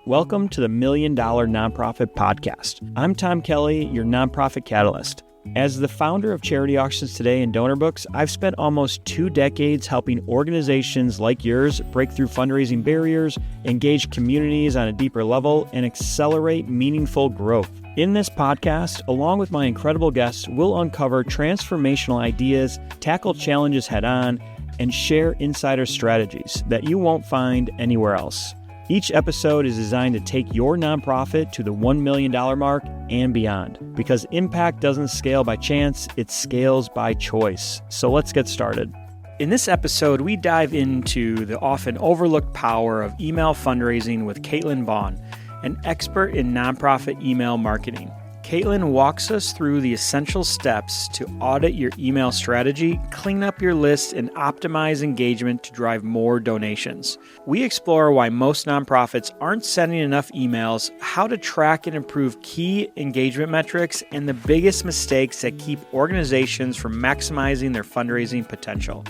Welcome to the $1 Million Nonprofit Podcast. I'm Tom Kelly, your nonprofit catalyst. As the founder of Charity Auctions Today and Donor Books, I've spent almost 2 decades helping organizations like yours break through fundraising barriers, engage communities on a deeper level, and accelerate meaningful growth. In this podcast, along with my incredible guests, we'll uncover transformational ideas, tackle challenges head-on, and share insider strategies that you won't find anywhere else. Each episode is designed to take your nonprofit to the $1 million mark and beyond, because impact doesn't scale by chance, it scales by choice. So let's get started. In this episode, we dive into the often overlooked power of email fundraising with Caitlin Vaughn, an expert in nonprofit email marketing. Caitlin walks us through the essential steps to audit your email strategy, clean up your list, and optimize engagement to drive more donations. We explore why most nonprofits aren't sending enough emails, how to track and improve key engagement metrics, and the biggest mistakes that keep organizations from maximizing their fundraising potential.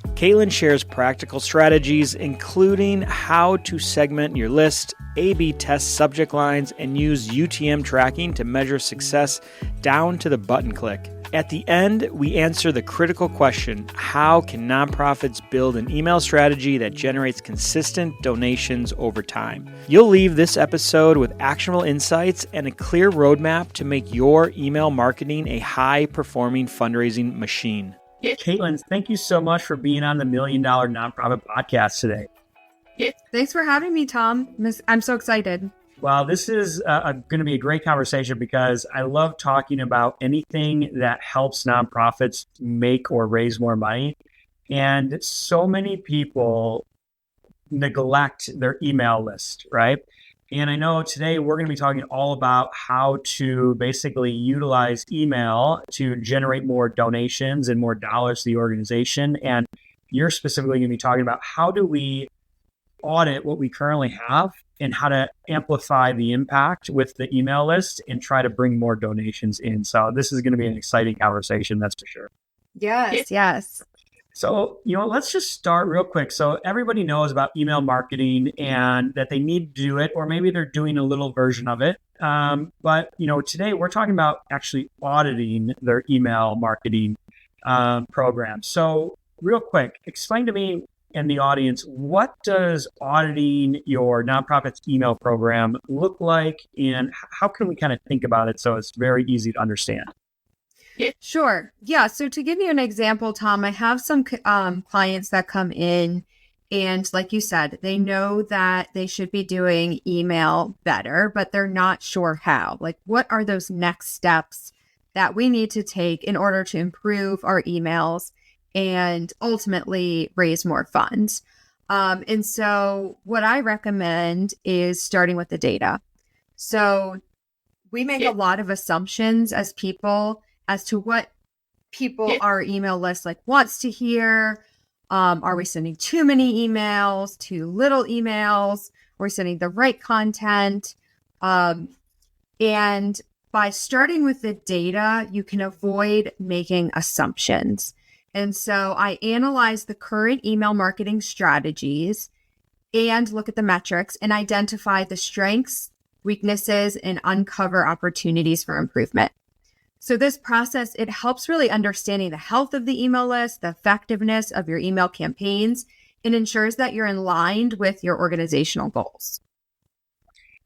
Caitlin shares practical strategies, including how to segment your list, A/B test subject lines, and use UTM tracking to measure success down to the button click. At the end, we answer the critical question: how can nonprofits build an email strategy that generates consistent donations over time? You'll leave this episode with actionable insights and a clear roadmap to make your email marketing a high-performing fundraising machine. Caitlin, thank you so much for being on the $1 Million Nonprofit Podcast today. Thanks for having me, Tom. I'm so excited. Well, this is going to be a great conversation because I love talking about anything that helps nonprofits make or raise more money. And so many people neglect their email list, right? And I know today we're going to be talking all about how to basically utilize email to generate more donations and more dollars to the organization. And you're specifically going to be talking about how do we audit what we currently have and how to amplify the impact with the email list and try to bring more donations in. So this is going to be an exciting conversation, that's for sure. Yes. So, let's just start real quick. So everybody knows about email marketing and that they need to do it, or maybe they're doing a little version of it. But today we're talking about actually auditing their email marketing program. So real quick, explain to me and the audience, what does auditing your nonprofit's email program look like, and how can we kind of think about it so it's very easy to understand? Sure. Yeah. So to give you an example, Tom, I have some clients that come in and like you said, they know that they should be doing email better, but they're not sure how. Like, what are those next steps that we need to take in order to improve our emails and ultimately raise more funds? And so what I recommend is starting with the data. So we make a lot of assumptions as people as to what people our email list wants to hear. Are we sending too many emails, too little emails? Are we sending the right content? And by starting with the data, you can avoid making assumptions. And so I analyze the current email marketing strategies and look at the metrics and identify the strengths, weaknesses, and uncover opportunities for improvement. So this process, it helps really understanding the health of the email list, the effectiveness of your email campaigns, and ensures that you're in line with your organizational goals.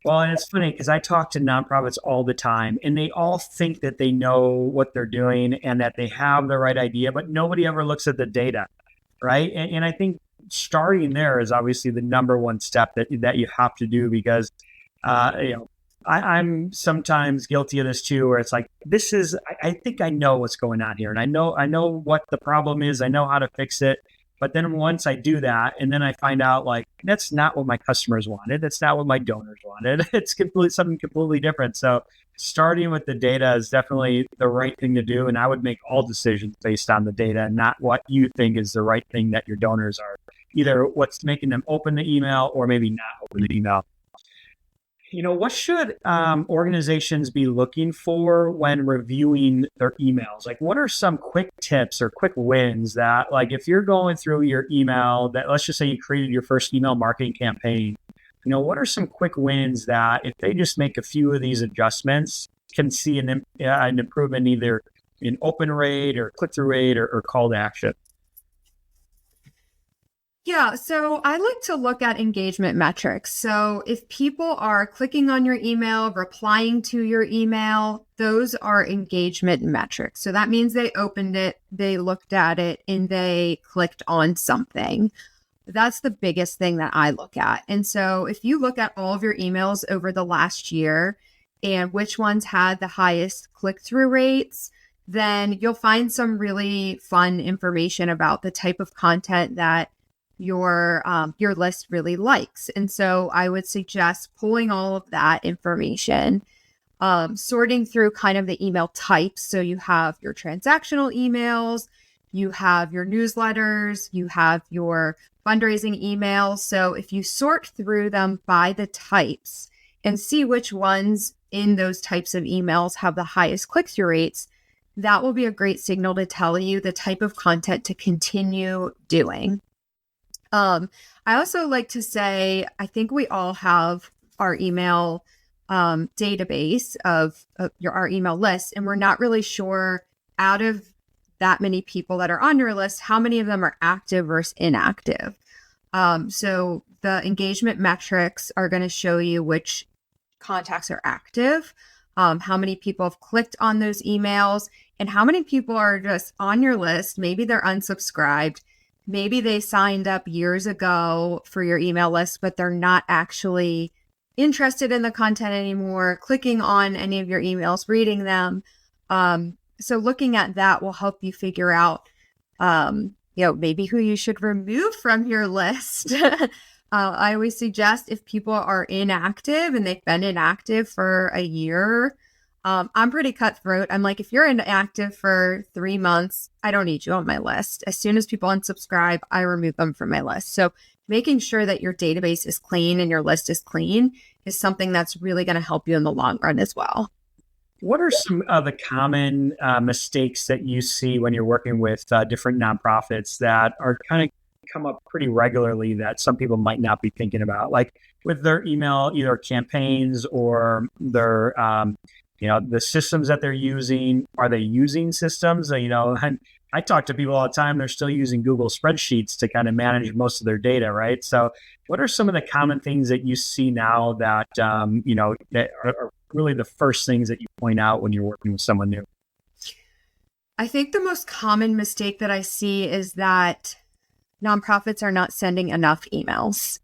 Well, and it's funny because I talk to nonprofits all the time, and they all think that they know what they're doing and that they have the right idea, but nobody ever looks at the data, right? And I think starting there is obviously the number one step that you have to do because, I'm sometimes guilty of this too, where it's like, I think I know what's going on here. And I know what the problem is. I know how to fix it. But then once I do that, and then I find out that's not what my customers wanted. That's not what my donors wanted. It's something completely different. So starting with the data is definitely the right thing to do. And I would make all decisions based on the data and not what you think is the right thing that your donors are, either what's making them open the email or maybe not open the email. What should organizations be looking for when reviewing their emails? What are some quick tips or quick wins that, if you're going through your email, that let's just say you created your first email marketing campaign, what are some quick wins that if they just make a few of these adjustments, can see an improvement either in open rate or click-through rate or call to action? Yeah, so I like to look at engagement metrics. So if people are clicking on your email, replying to your email, those are engagement metrics. So that means they opened it, they looked at it, and they clicked on something. That's the biggest thing that I look at. And so if you look at all of your emails over the last year and which ones had the highest click-through rates, then you'll find some really fun information about the type of content that your list really likes. And so I would suggest pulling all of that information, sorting through kind of the email types. So you have your transactional emails, you have your newsletters, you have your fundraising emails. So if you sort through them by the types and see which ones in those types of emails have the highest click-through rates, that will be a great signal to tell you the type of content to continue doing. I also like to say, I think we all have our email database of our email list, and we're not really sure out of that many people that are on your list, how many of them are active versus inactive. So the engagement metrics are going to show you which contacts are active, how many people have clicked on those emails, and how many people are just on your list. Maybe they're unsubscribed. Maybe they signed up years ago for your email list, but they're not actually interested in the content anymore, clicking on any of your emails, reading them. So looking at that will help you figure out, maybe who you should remove from your list. I always suggest if people are inactive and they've been inactive for a year, I'm pretty cutthroat. I'm like, if you're inactive for 3 months, I don't need you on my list. As soon as people unsubscribe, I remove them from my list. So making sure that your database is clean and your list is clean is something that's really going to help you in the long run as well. What are some of the common mistakes that you see when you're working with different nonprofits that are kind of come up pretty regularly that some people might not be thinking about, like with their email, either campaigns or their the systems that they're using? Are they using systems? And I talk to people all the time. They're still using Google spreadsheets to kind of manage most of their data, right? So what are some of the common things that you see now that, that are really the first things that you point out when you're working with someone new? I think the most common mistake that I see is that nonprofits are not sending enough emails.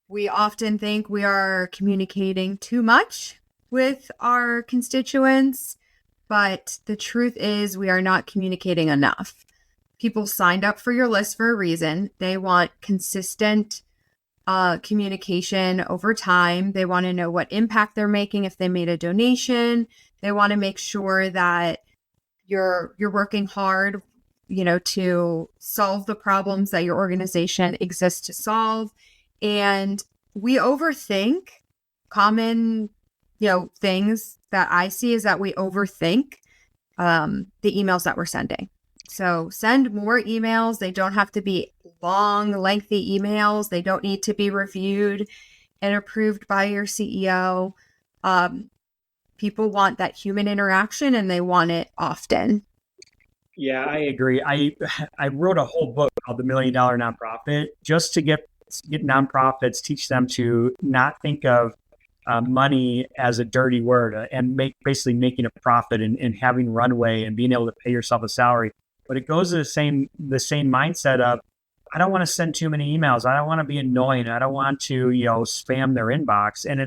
We often think we are communicating too much with our constituents, but the truth is we are not communicating enough. People signed up for your list for a reason. They want consistent communication over time. They want to know what impact they're making if they made a donation. They want to make sure that you're working hard, to solve the problems that your organization exists to solve. And we overthink common things that I see is that we overthink the emails that we're sending. So send more emails. They don't have to be long, lengthy emails. They don't need to be reviewed and approved by your CEO. People want that human interaction and they want it often. Yeah, I agree. I wrote a whole book called The $1 Million Nonprofit just to get nonprofits, teach them to not think of money as a dirty word and basically making a profit and having runway and being able to pay yourself a salary. But it goes to the same mindset of, I don't want to send too many emails. I don't want to be annoying. I don't want to, spam their inbox. And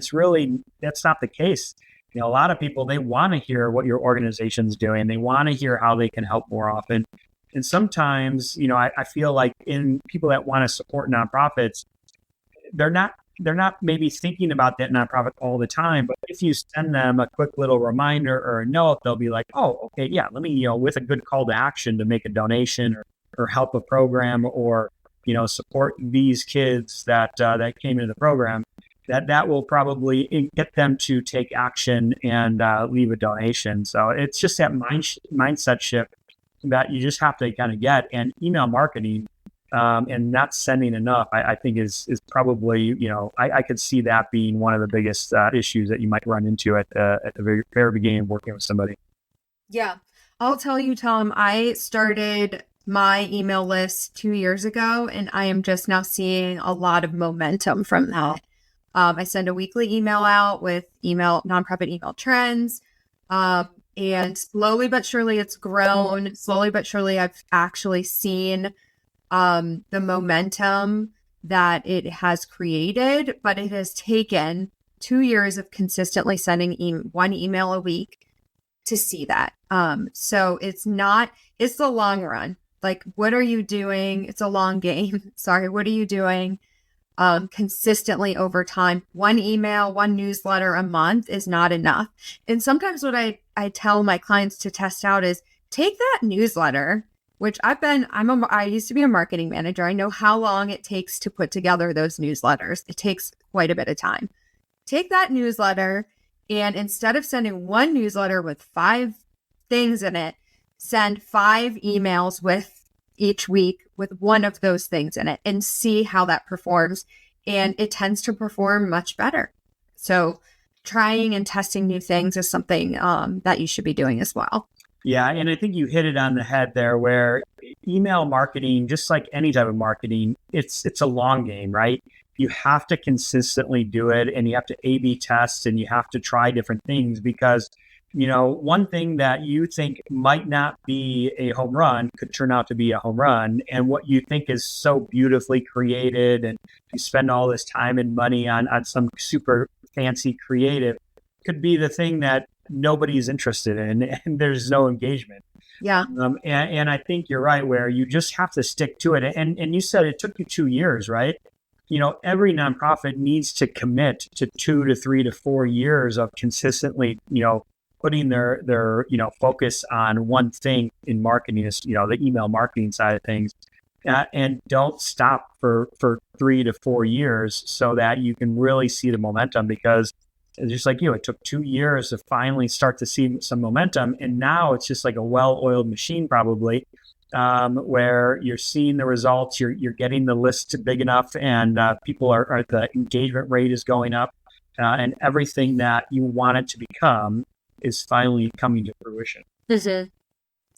that's not the case. A lot of people, they want to hear what your organization's doing. They want to hear how they can help more often. And sometimes, I feel like in people that want to support nonprofits, they're not maybe thinking about that nonprofit all the time, but if you send them a quick little reminder or a note, they'll be like, oh, okay, yeah, let me, with a good call to action to make a donation or help a program or, support these kids that came into the program, that will probably get them to take action and leave a donation. So it's just that mindset shift that you just have to kind of get. And email marketing, and not sending enough, I think is probably, I could see that being one of the biggest issues that you might run into at the very beginning of working with somebody. Yeah. I'll tell you, Tom, I started my email list 2 years ago, and I am just now seeing a lot of momentum from that. I send a weekly email out with nonprofit email trends. And slowly but surely it's grown. Slowly but surely I've actually seen the momentum that it has created, but it has taken 2 years of consistently sending one email a week to see that. So it's the long run. Like, what are you doing? It's a long game. Sorry. What are you doing consistently over time? One email, one newsletter a month is not enough. And sometimes what I tell my clients to test out is take that newsletter, which I used to be a marketing manager. I know how long it takes to put together those newsletters. It takes quite a bit of time. Take that newsletter, and instead of sending one newsletter with 5 things in it, send 5 emails with each week with one of those things in it and see how that performs. And it tends to perform much better. So trying and testing new things is something that you should be doing as well. Yeah, and I think you hit it on the head there, where email marketing, just like any type of marketing, it's a long game, right? You have to consistently do it, and you have to A/B test, and you have to try different things, because one thing that you think might not be a home run could turn out to be a home run. And what you think is so beautifully created, and you spend all this time and money on some super fancy creative, could be the thing that nobody's interested in, and there's no engagement. Yeah. And I think you're right, where you just have to stick to it. And you said it took you 2 years, right? Every nonprofit needs to commit to 2 to 3 to 4 years of consistently, putting their focus on one thing in marketing, is the email marketing side of things, and don't stop for 3 to 4 years, so that you can really see the momentum. Because just like it took 2 years to finally start to see some momentum, and now it's just like a well-oiled machine, probably, where you're seeing the results, you're getting the list big enough, and people are the engagement rate is going up, and everything that you want it to become is finally coming to fruition. Mm-hmm.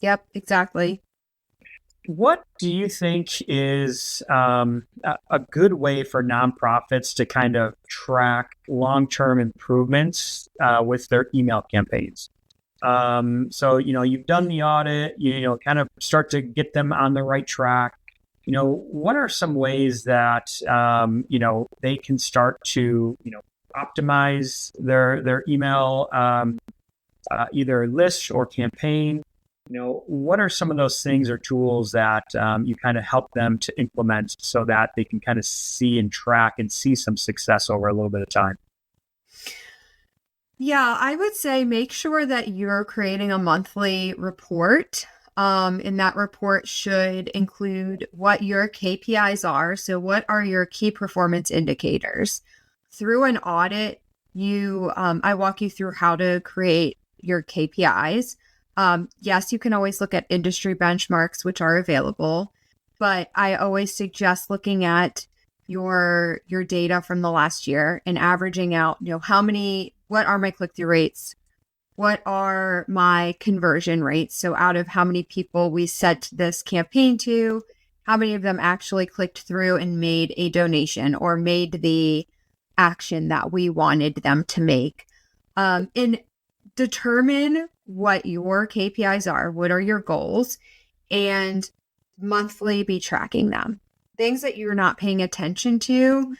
Yep, exactly. What do you think is a good way for nonprofits to kind of track long-term improvements with their email campaigns? So, you've done the audit, kind of start to get them on the right track. What are some ways that, they can start to, optimize their email, either list or campaign? What are some of those things or tools that you kind of help them to implement, so that they can kind of see and track and see some success over a little bit of time? Yeah, I would say make sure that you're creating a monthly report. And that report should include what your KPIs are. So what are your key performance indicators? Through an audit, I walk you through how to create your KPIs. Yes, you can always look at industry benchmarks, which are available, but I always suggest looking at your data from the last year and averaging out, what are my click-through rates? What are my conversion rates? So out of how many people we sent this campaign to, how many of them actually clicked through and made a donation or made the action that we wanted them to make? And determine what your KPIs are, what are your goals, and monthly be tracking them. Things that you're not paying attention to,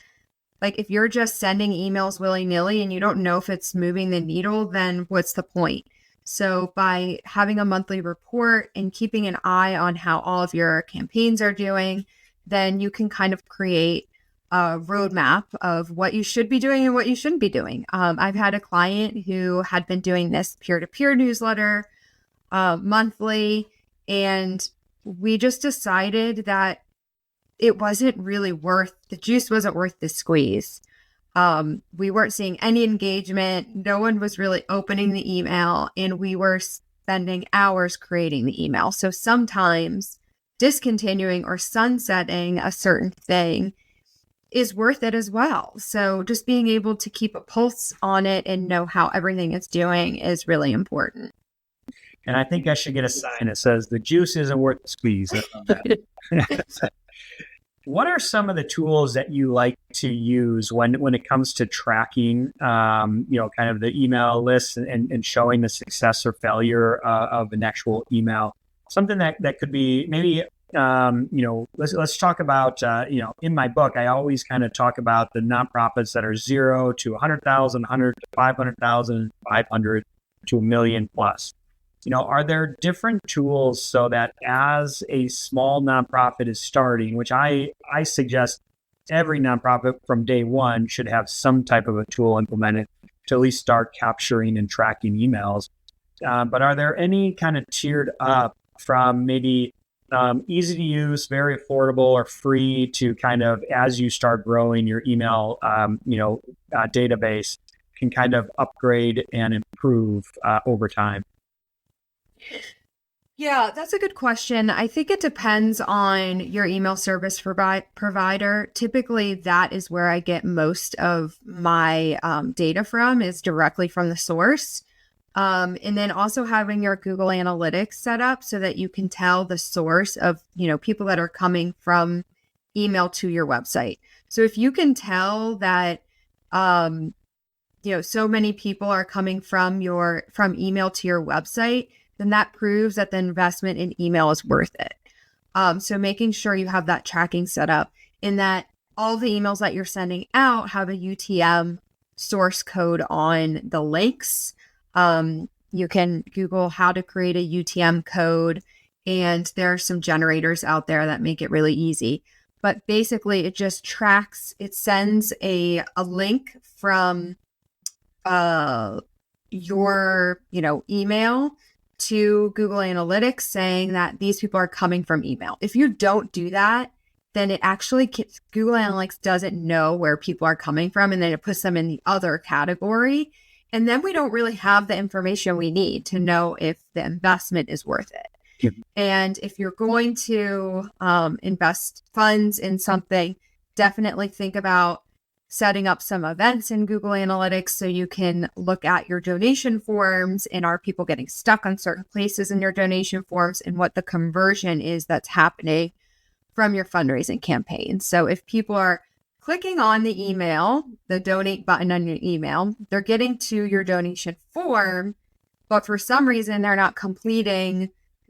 like if you're just sending emails willy-nilly and you don't know if it's moving the needle, then what's the point? So by having a monthly report and keeping an eye on how all of your campaigns are doing, then you can kind of create a roadmap of what you should be doing and what you shouldn't be doing. I've had a client who had been doing this peer-to-peer newsletter monthly, and we just decided that it wasn't really the juice wasn't worth the squeeze. We weren't seeing any engagement. No one was really opening the email, and we were spending hours creating the email. So sometimes discontinuing or sunsetting a certain thing is worth it as well. So just being able to keep a pulse on it and know how everything is doing is really important. And I think I should get a sign that says the juice isn't worth the squeeze. What are some of the tools that you like to use when it comes to tracking, kind of the email list and showing the success or failure of an actual email? Something that could be maybe, let's talk about, in my book, I always kind of talk about the nonprofits that are 0 to 100,000, 100 to 500,000, 500 to a million plus. Are there different tools so that as a small nonprofit is starting, which I suggest every nonprofit from day one should have some type of a tool implemented to at least start capturing and tracking emails. But are there any kind of tiered up from maybe easy to use, very affordable or free to kind of, as you start growing your email, database can kind of upgrade and improve over time? Yeah, that's a good question. I think it depends on your email service provider. Typically, that is where I get most of my data from, is directly from the source. And then also having your Google Analytics set up so that you can tell the source of, people that are coming from email to your website. So if you can tell that, so many people are coming from email to your website, then that proves that the investment in email is worth it. So making sure you have that tracking set up, and that all the emails that you're sending out have a UTM source code on the links. You can Google how to create a UTM code, and there are some generators out there that make it really easy. But basically, it just tracks, it sends a link from your email to Google Analytics saying that these people are coming from email. If you don't do that, then it actually, Google Analytics doesn't know where people are coming from, and then it puts them in the other category. And then we don't really have the information we need to know if the investment is worth it. Yep. And if you're going to invest funds in something, definitely think about setting up some events in Google Analytics so you can look at your donation forms and are people getting stuck on certain places in your donation forms, and what the conversion is that's happening from your fundraising campaign. So if people are clicking on the email, the donate button on your email, they're getting to your donation form, but for some reason they're not completing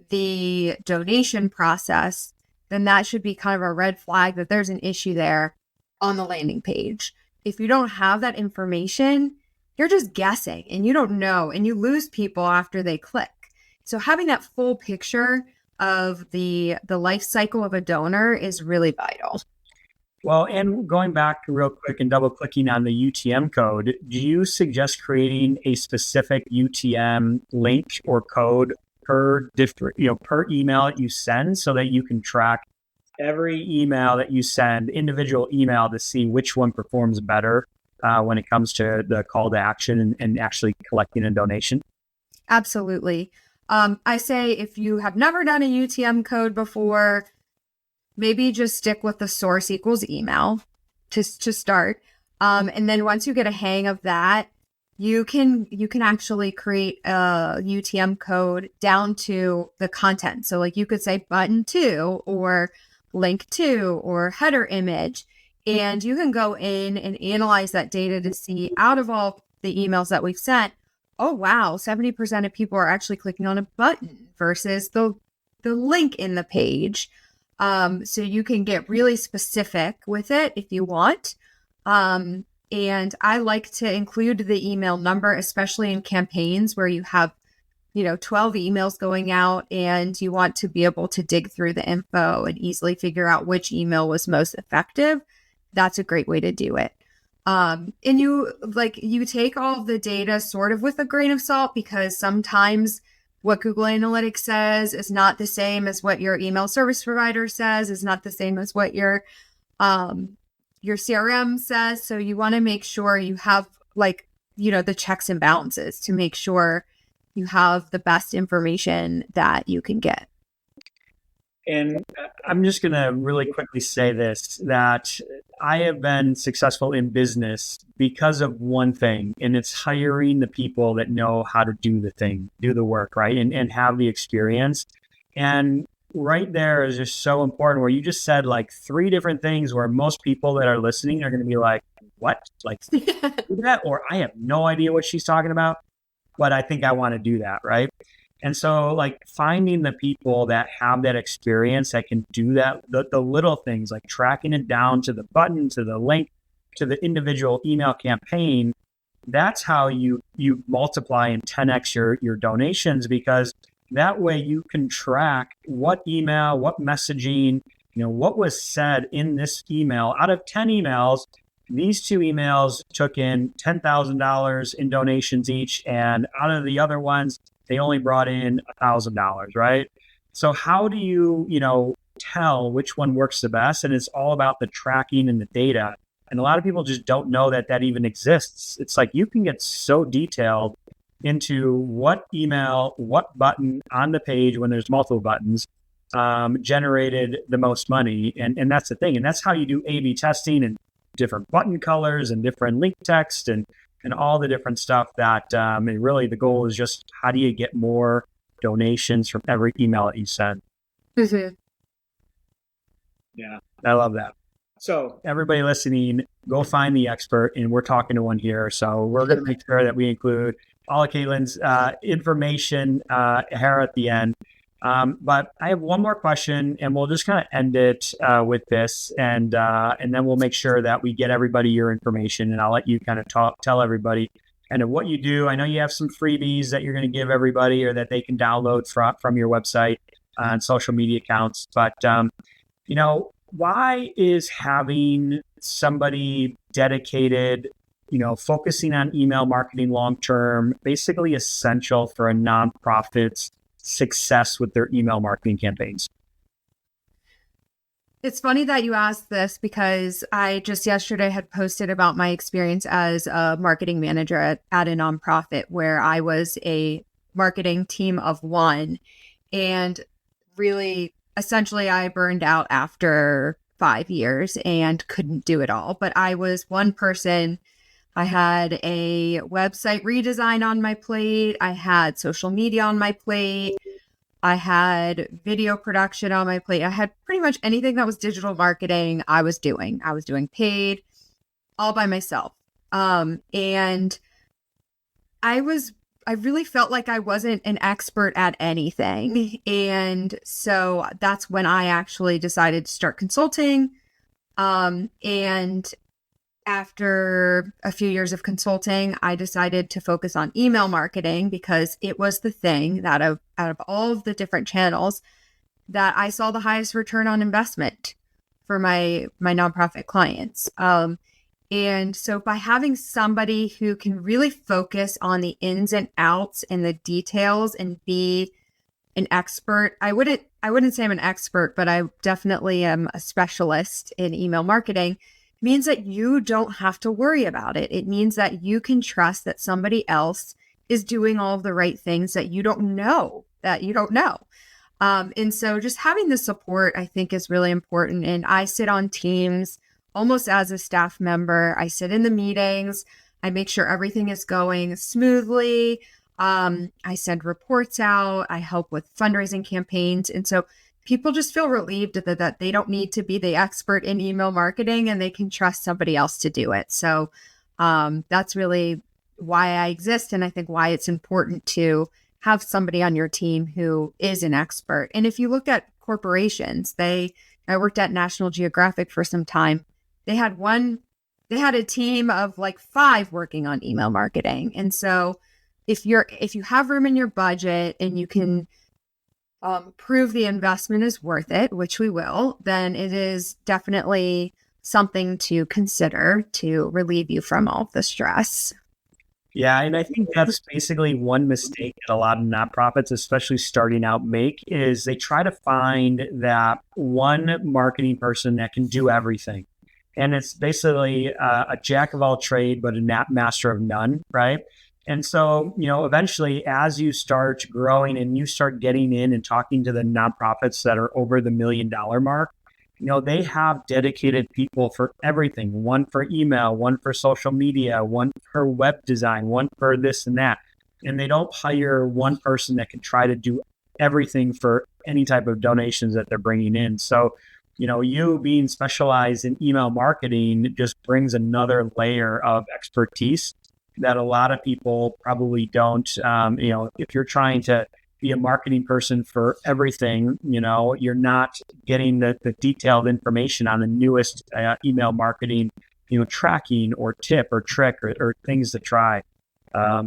the donation process, then that should be kind of a red flag that there's an issue there on the landing page. If you don't have that information, you're just guessing and you don't know, and you lose people after they click. So having that full picture of the life cycle of a donor is really vital. Well, and going back real quick and double clicking on the UTM code, do you suggest creating a specific UTM link or code per email that you send, so that you can track every email that you send, individual email, to see which one performs better when it comes to the call to action and actually collecting a donation? Absolutely. I say if you have never done a UTM code before, maybe just stick with the source equals email to start. And then once you get a hang of that, you can actually create a UTM code down to the content. So like you could say button 2 or link 2 or header image, and you can go in and analyze that data to see, out of all the emails that we've sent, oh wow, 70% of people are actually clicking on a button versus the link in the page. So you can get really specific with it if you want. And I like to include the email number, especially in campaigns where you have, 12 emails going out and you want to be able to dig through the info and easily figure out which email was most effective. That's a great way to do it. And you take all of the data sort of with a grain of salt, because sometimes what Google Analytics says is not the same as what your email service provider says, is not the same as what your CRM says. So you want to make sure you have the checks and balances to make sure you have the best information that you can get. And I'm just going to really quickly say this, that I have been successful in business because of one thing, and it's hiring the people that know how to do the thing, do the work, right? And have the experience. And right there is just so important, where you just said like three different things where most people that are listening are going to be like, what? Like do that? Or I have no idea what she's talking about, but I think I want to do that, right? And so, like, finding the people that have that experience that can do that, the little things like tracking it down to the button, to the link, to the individual email campaign, that's how you multiply and 10x your donations, because that way you can track what email, what messaging, what was said in this email. Out of 10 emails, these two emails took in $10,000 in donations each, and out of the other ones, they only brought in $1,000, right? So how do you, tell which one works the best? And it's all about the tracking and the data. And a lot of people just don't know that even exists. It's like you can get so detailed into what email, what button on the page when there's multiple buttons generated the most money. And that's the thing. And that's how you do A/B testing and different button colors and different link text and all the different stuff that and really the goal is just how do you get more donations from every email that you send. Mm-hmm. Yeah, I love that. So everybody listening, go find the expert, and we're talking to one here. So we're going to make sure that we include all of Caitlin's information here at the end. But I have one more question, and we'll just kind of end it with this, and then we'll make sure that we get everybody your information, and I'll let you kind of tell everybody kind of what you do. I know you have some freebies that you're going to give everybody, or that they can download from your website and social media accounts. But why is having somebody dedicated, focusing on email marketing long term, basically essential for a nonprofit's success with their email marketing campaigns? It's funny that you asked this, because I just yesterday had posted about my experience as a marketing manager at a nonprofit, where I was a marketing team of one, and really essentially I burned out after 5 years and couldn't do it all. But I was one person. I had a website redesign on my plate. I had social media on my plate. I had video production on my plate. I had pretty much anything that was digital marketing I was doing. I was doing paid all by myself. And I really felt like I wasn't an expert at anything. And so that's when I actually decided to start consulting. And after a few years of consulting, I decided to focus on email marketing, because it was the thing that out of all of the different channels that I saw the highest return on investment for my nonprofit clients. And so by having somebody who can really focus on the ins and outs and the details and be an expert, I wouldn't say I'm an expert, but I definitely am a specialist in email marketing, means that you don't have to worry about it. It means that you can trust that somebody else is doing all of the right things that you don't know. And so just having the support, I think, is really important. And I sit on teams almost as a staff member. I sit in the meetings. I make sure everything is going smoothly. I send reports out. I help with fundraising campaigns. And so people just feel relieved that they don't need to be the expert in email marketing, and they can trust somebody else to do it. So that's really why I exist. And I think why it's important to have somebody on your team who is an expert. And if you look at corporations, I worked at National Geographic for some time. They had a team of like 5 working on email marketing. And so if you have room in your budget and you can prove the investment is worth it, which we will, then it is definitely something to consider to relieve you from all the stress. Yeah, and I think that's basically one mistake that a lot of nonprofits, especially starting out, make, is they try to find that one marketing person that can do everything. And it's basically a jack of all trade, but a master of none, right? And so, eventually as you start growing and you start getting in and talking to the nonprofits that are over the $1 million mark, they have dedicated people for everything, one for email, one for social media, one for web design, one for this and that. And they don't hire one person that can try to do everything for any type of donations that they're bringing in. So, you being specialized in email marketing just brings another layer of expertise that a lot of people probably don't. If you're trying to be a marketing person for everything, you're not getting the detailed information on the newest email marketing, tracking or tip or trick or things to try.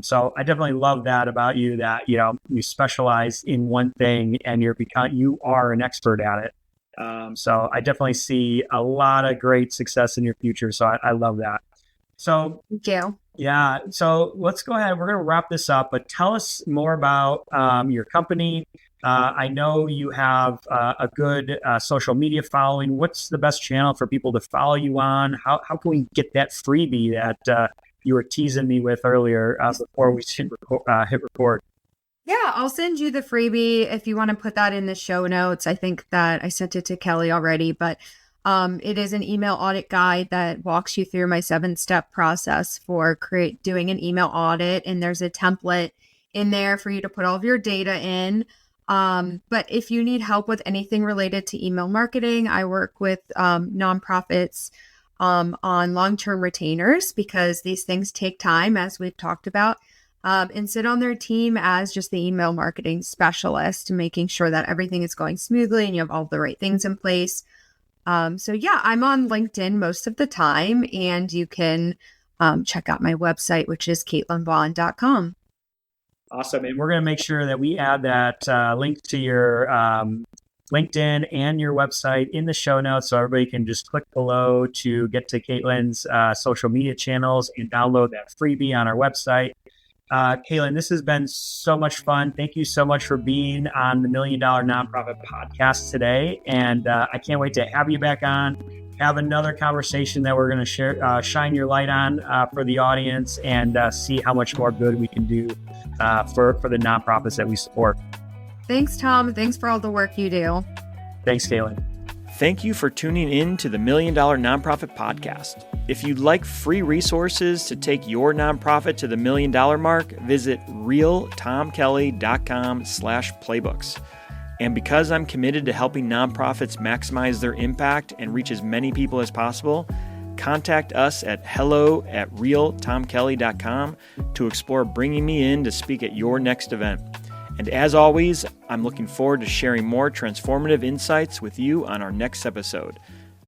So I definitely love that about you, that, you specialize in one thing and you are an expert at it. So I definitely see a lot of great success in your future. So I love that. So Thank you. yeah. So let's go ahead. We're going to wrap this up, but tell us more about your company. I know you have a good social media following. What's the best channel for people to follow you on? How can we get that freebie that you were teasing me with earlier before we hit record? Yeah, I'll send you the freebie if you want to put that in the show notes. I think that I sent it to Kelly already, but it is an email audit guide that walks you through my 7-step process for doing an email audit. And there's a template in there for you to put all of your data in. But if you need help with anything related to email marketing, I work with nonprofits on long-term retainers because these things take time, as we've talked about. And sit on their team as just the email marketing specialist, making sure that everything is going smoothly and you have all the right things in place. So yeah, I'm on LinkedIn most of the time, and you can check out my website, which is CaitlinVaughn.com. Awesome. And we're going to make sure that we add that link to your LinkedIn and your website in the show notes, so everybody can just click below to get to Caitlin's social media channels and download that freebie on our website. Caitlin, this has been so much fun. Thank you so much for being on the $1 Million Nonprofit Podcast today. And I can't wait to have you back on, have another conversation that we're going to share, shine your light on for the audience, and see how much more good we can do for the nonprofits that we support. Thanks, Tom. Thanks for all the work you do. Thanks, Caitlin. Thank you for tuning in to the $1 Million Nonprofit Podcast. If you'd like free resources to take your nonprofit to the $1 million mark, visit realtomkelly.com/playbooks. And because I'm committed to helping nonprofits maximize their impact and reach as many people as possible, contact us at hello@realtomkelly.com to explore bringing me in to speak at your next event. And as always, I'm looking forward to sharing more transformative insights with you on our next episode.